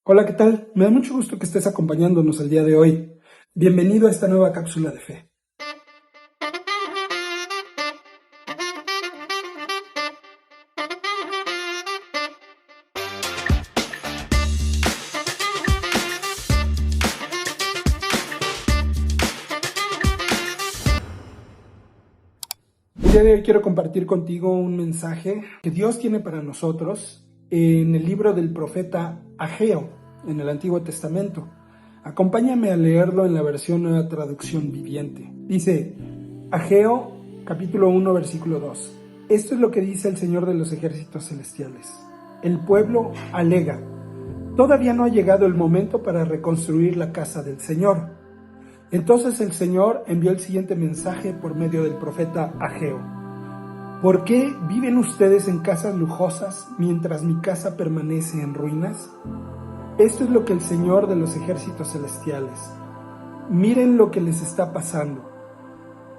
Hola, ¿qué tal? Me da mucho gusto que estés acompañándonos el día de hoy. Bienvenido a esta nueva cápsula de fe. El día de hoy quiero compartir contigo un mensaje que Dios tiene para nosotros en el libro del profeta Ageo, en el Antiguo Testamento. Acompáñame a leerlo en la versión Nueva Traducción Viviente. Dice, Ageo, capítulo 1, versículo 2. Esto es lo que dice el Señor de los ejércitos celestiales. El pueblo alega, todavía no ha llegado el momento para reconstruir la casa del Señor. Entonces el Señor envió el siguiente mensaje por medio del profeta Ageo. ¿Por qué viven ustedes en casas lujosas mientras mi casa permanece en ruinas? Esto es lo que el Señor de los ejércitos celestiales. Miren lo que les está pasando.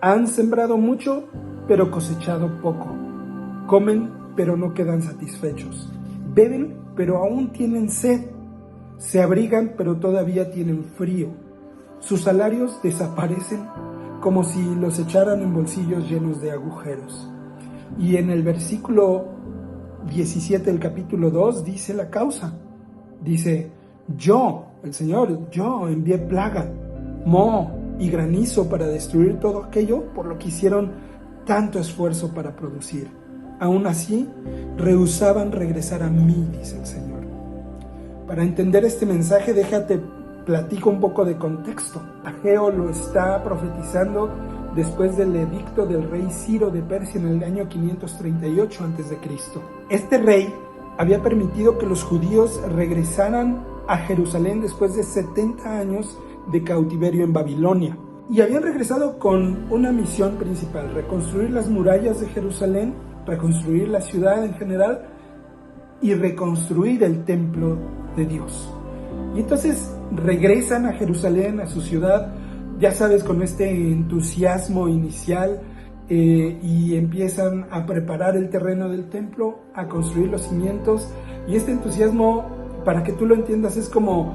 Han sembrado mucho, pero cosechado poco. Comen, pero no quedan satisfechos. Beben, pero aún tienen sed. Se abrigan, pero todavía tienen frío. Sus salarios desaparecen como si los echaran en bolsillos llenos de agujeros. Y en el versículo 17 del capítulo 2 dice la causa. Dice, el Señor, yo envié plaga, moho y granizo para destruir todo aquello por lo que hicieron tanto esfuerzo para producir. Aún así, rehusaban regresar a mí, dice el Señor. Para entender este mensaje, déjate platico un poco de contexto. Ageo lo está profetizando después del edicto del rey Ciro de Persia en el año 538 a.C. Este rey había permitido que los judíos regresaran a Jerusalén después de 70 años de cautiverio en Babilonia. Y habían regresado con una misión principal: reconstruir las murallas de Jerusalén, reconstruir la ciudad en general y reconstruir el templo de Dios. Y entonces regresan a Jerusalén, a su ciudad, ya sabes, con este entusiasmo inicial y empiezan a preparar el terreno del templo, a construir los cimientos. Y este entusiasmo, para que tú lo entiendas, es como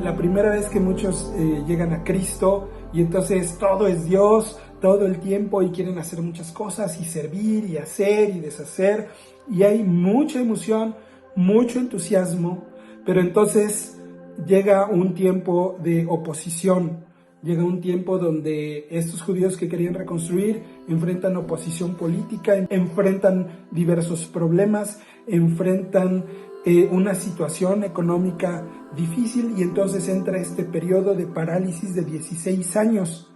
la primera vez que muchos llegan a Cristo y entonces todo es Dios todo el tiempo y quieren hacer muchas cosas y servir y hacer y deshacer. Y hay mucha emoción, mucho entusiasmo, pero entonces llega un tiempo de oposición, llega un tiempo donde estos judíos que querían reconstruir enfrentan oposición política, enfrentan diversos problemas, enfrentan una situación económica difícil y entonces entra este periodo de parálisis de 16 años.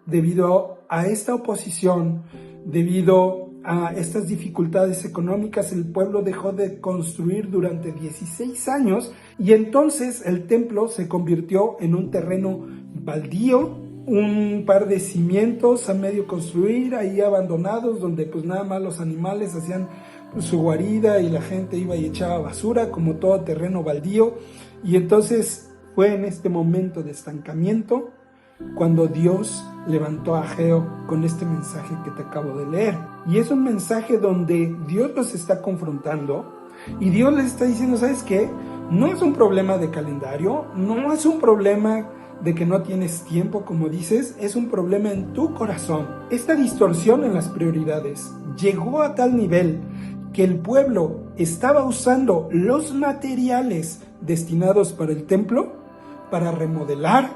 Debido a esta oposición, debido a estas dificultades económicas, el pueblo dejó de construir durante 16 años y entonces el templo se convirtió en un terreno baldío, un par de cimientos a medio construir, ahí abandonados, donde pues nada más los animales hacían su guarida y la gente iba y echaba basura, como todo terreno baldío. Y entonces fue en este momento de estancamiento cuando Dios levantó a Ageo con este mensaje que te acabo de leer. Y es un mensaje donde Dios los está confrontando y Dios les está diciendo, ¿sabes qué? No es un problema de calendario, no es un problema de que no tienes tiempo, como dices, es un problema en tu corazón. Esta distorsión en las prioridades llegó a tal nivel que el pueblo estaba usando los materiales destinados para el templo para remodelar,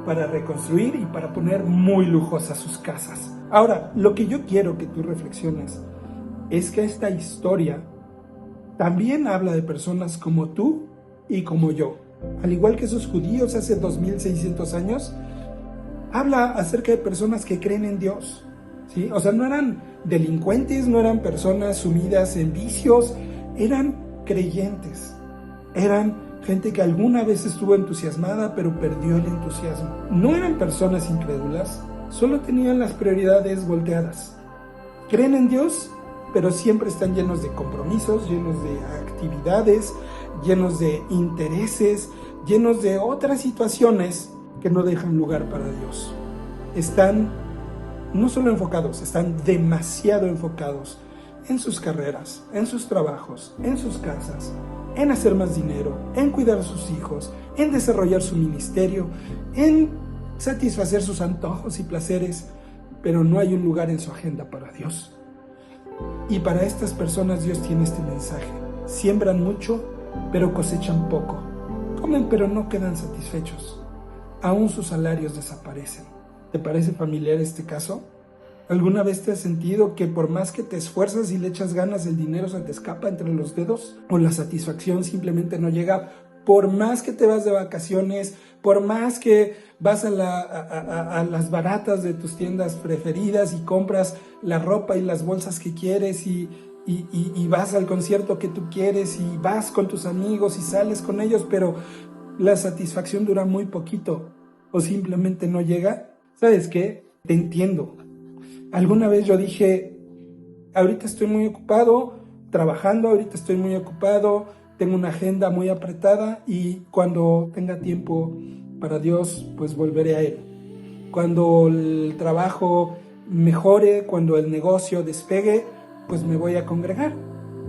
para reconstruir y para poner muy lujosas sus casas. Ahora, lo que yo quiero que tú reflexiones es que esta historia también habla de personas como tú y como yo. Al igual que esos judíos hace 2600 años, habla acerca de personas que creen en Dios, ¿sí? O sea, no eran delincuentes, no eran personas sumidas en vicios, eran creyentes, eran gente que alguna vez estuvo entusiasmada pero perdió el entusiasmo. No eran personas incrédulas, solo tenían las prioridades volteadas. Creen en Dios, pero siempre están llenos de compromisos, llenos de actividades, llenos de intereses, llenos de otras situaciones que no dejan lugar para Dios. Están no solo enfocados, están demasiado enfocados en sus carreras, en sus trabajos, en sus casas, en hacer más dinero, en cuidar a sus hijos, en desarrollar su ministerio, en satisfacer sus antojos y placeres, pero no hay un lugar en su agenda para Dios. Y para estas personas Dios tiene este mensaje: siembran mucho, pero cosechan poco. Comen, pero no quedan satisfechos. Aún sus salarios desaparecen. ¿Te parece familiar este caso? ¿Alguna vez te has sentido que por más que te esfuerzas y le echas ganas, el dinero se te escapa entre los dedos? ¿O la satisfacción simplemente no llega? Por más que te vas de vacaciones, por más que vas a las baratas de tus tiendas preferidas y compras la ropa y las bolsas que quieres y vas al concierto que tú quieres y vas con tus amigos y sales con ellos, pero la satisfacción dura muy poquito o simplemente no llega. ¿Sabes qué? Te entiendo. Alguna vez yo dije, ahorita estoy muy ocupado trabajando, ahorita estoy muy ocupado, tengo una agenda muy apretada y cuando tenga tiempo para Dios, pues volveré a Él. Cuando el trabajo mejore, cuando el negocio despegue, pues me voy a congregar.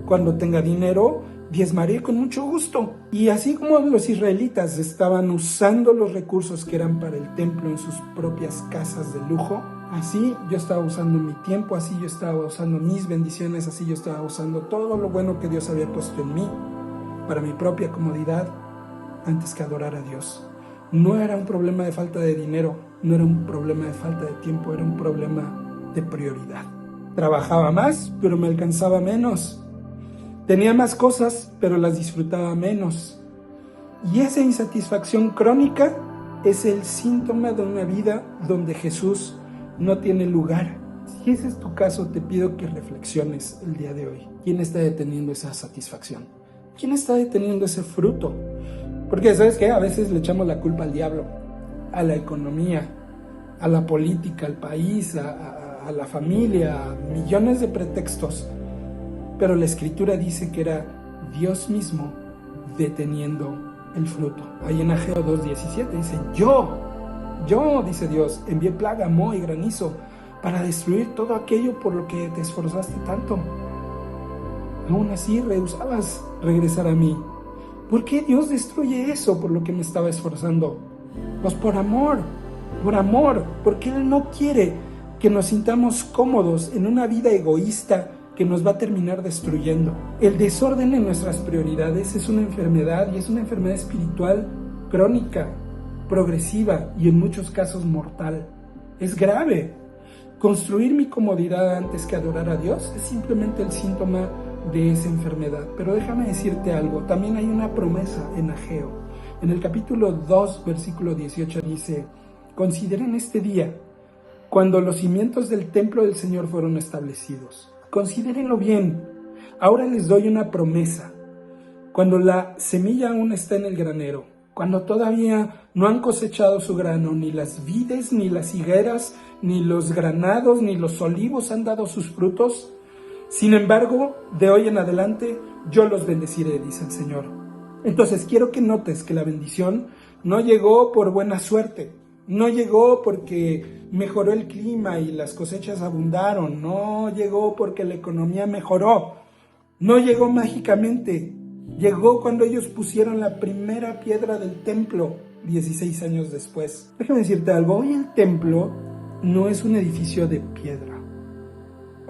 Cuando tenga dinero, diezmaré con mucho gusto. Y así como los israelitas estaban usando los recursos que eran para el templo en sus propias casas de lujo, así yo estaba usando mi tiempo, así yo estaba usando mis bendiciones, así yo estaba usando todo lo bueno que Dios había puesto en mí para mi propia comodidad antes que adorar a Dios. No era un problema de falta de dinero, no era un problema de falta de tiempo, era un problema de prioridad. Trabajaba más, pero me alcanzaba menos. Tenía más cosas, pero las disfrutaba menos. Y esa insatisfacción crónica es el síntoma de una vida donde Jesús no tiene lugar. Si ese es tu caso, te pido que reflexiones el día de hoy. ¿Quién está deteniendo esa satisfacción? ¿Quién está deteniendo ese fruto? Porque, ¿sabes qué? A veces le echamos la culpa al diablo, a la economía, a la política, al país, a la familia, a millones de pretextos. Pero la Escritura dice que era Dios mismo deteniendo el fruto. Ahí en Ageo 2:17 dice, yo, dice Dios, envié plaga, moho y granizo para destruir todo aquello por lo que te esforzaste tanto. Aún así rehusabas regresar a mí. ¿Por qué Dios destruye eso por lo que me estaba esforzando? Pues por amor, porque Él no quiere que nos sintamos cómodos en una vida egoísta que nos va a terminar destruyendo. El desorden en nuestras prioridades es una enfermedad, y es una enfermedad espiritual crónica, progresiva y en muchos casos mortal. Es grave. Construir mi comodidad antes que adorar a Dios es simplemente el síntoma de esa enfermedad. Pero déjame decirte algo, también hay una promesa en Ageo. En el capítulo 2, versículo 18 dice, consideren este día, cuando los cimientos del templo del Señor fueron establecidos. Considérenlo bien. Ahora les doy una promesa. Cuando la semilla aún está en el granero, cuando todavía no han cosechado su grano, ni las vides, ni las higueras, ni los granados, ni los olivos han dado sus frutos, sin embargo, de hoy en adelante, yo los bendeciré, dice el Señor. Entonces, quiero que notes que la bendición no llegó por buena suerte, no llegó porque mejoró el clima y las cosechas abundaron, no llegó porque la economía mejoró, no llegó mágicamente, llegó cuando ellos pusieron la primera piedra del templo 16 años después. Déjame decirte algo, hoy el templo no es un edificio de piedra.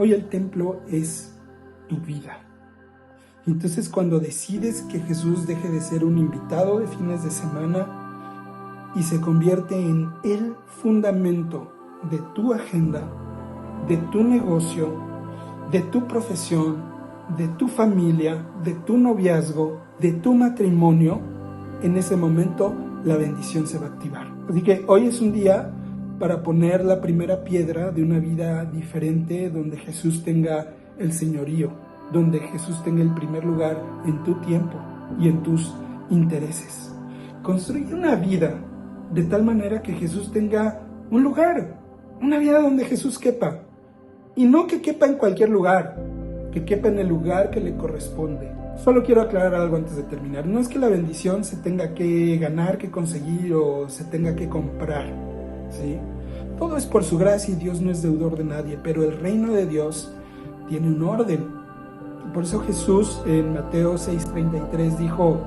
Hoy el templo es tu vida. Entonces, cuando decides que Jesús deje de ser un invitado de fines de semana y se convierte en el fundamento de tu agenda, de tu negocio, de tu profesión, de tu familia, de tu noviazgo, de tu matrimonio, en ese momento la bendición se va a activar. Así que hoy es un día para poner la primera piedra de una vida diferente, donde Jesús tenga el señorío, donde Jesús tenga el primer lugar en tu tiempo y en tus intereses. Construye una vida de tal manera que Jesús tenga un lugar, una vida donde Jesús quepa. Y no que quepa en cualquier lugar, que quepa en el lugar que le corresponde. Solo quiero aclarar algo antes de terminar. No es que la bendición se tenga que ganar, que conseguir o se tenga que comprar, ¿sí? Todo es por su gracia y Dios no es deudor de nadie, pero el reino de Dios tiene un orden. Por eso Jesús en Mateo 6:33 dijo: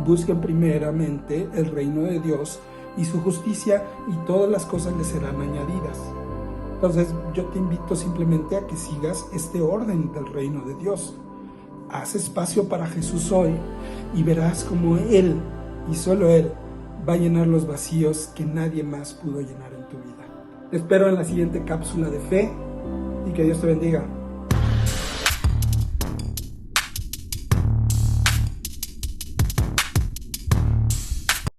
busquen primeramente el reino de Dios y su justicia, y todas las cosas les serán añadidas. Entonces yo te invito simplemente a que sigas este orden del reino de Dios. Haz espacio para Jesús hoy y verás cómo Él, y solo Él, va a llenar los vacíos que nadie más pudo llenar en tu vida. Te espero en la siguiente cápsula de fe y que Dios te bendiga.